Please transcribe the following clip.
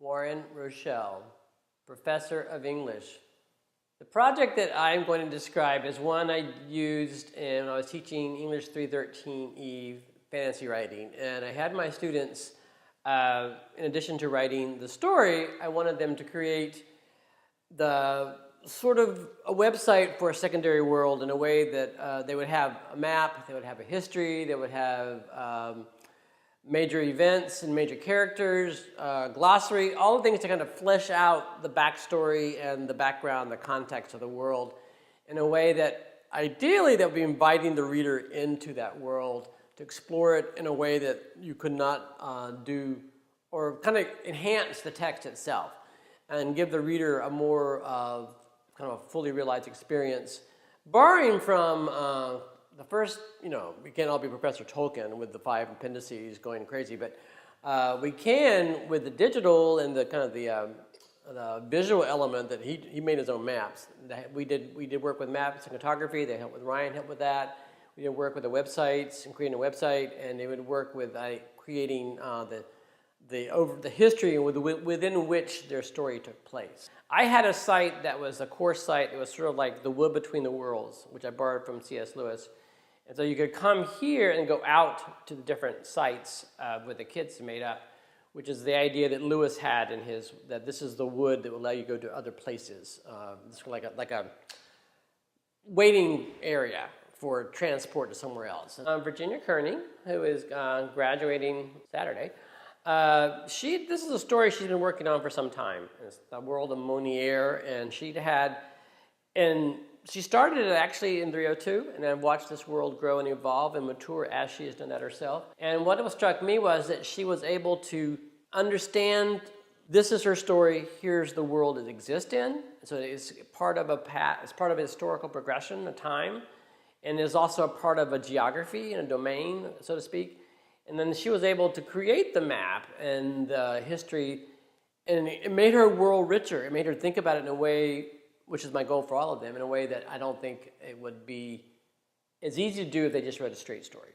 Warren Rochelle, Professor of English. The project that I'm going to describe is one I used when I was teaching English 313E fantasy writing. And I had my students, in addition to writing the story, I wanted them to create the sort of a website for a secondary world in a way that they would have a map, they would have a history, they would have major events and major characters, glossary, all the things to kind of flesh out the backstory and the background, the context of the world in a way that ideally that would be inviting the reader into that world to explore it in a way that you could not do, or kind of enhance the text itself and give the reader a more kind of a fully realized experience, borrowing from the first, we can't all be Professor Tolkien with the 5 appendices going crazy, but we can with the digital and the kind of the visual element that he made his own maps. We did work with maps and cartography. They helped with Ryan, helped with that. We did work with the websites and creating a website, and they would work with creating the history within which their story took place. I had a site that was a course site. It was sort of like the Wood Between the Wolrds, which I borrowed from C.S. Lewis. And so you could come here and go out to the different sites where the kids made up, which is the idea that Lewis had in his, that this is the wood that will allow you to go to other places. It's like a waiting area for transport to somewhere else. Virginia Kearney, who is graduating Saturday, this is a story she's been working on for some time. It's the world of Monier, and she started it actually in 302, and I've watched this world grow and evolve and mature as she has done that herself. And what struck me was that she was able to understand this is her story, here's the world it exists in. So it's part of it's part of a historical progression, a time, and is also a part of a geography and a domain, so to speak. And then she was able to create the map and the history, and it made her world richer. It made her think about it in a way, which is my goal for all of them, in a way that I don't think it would be as easy to do if they just read a straight story.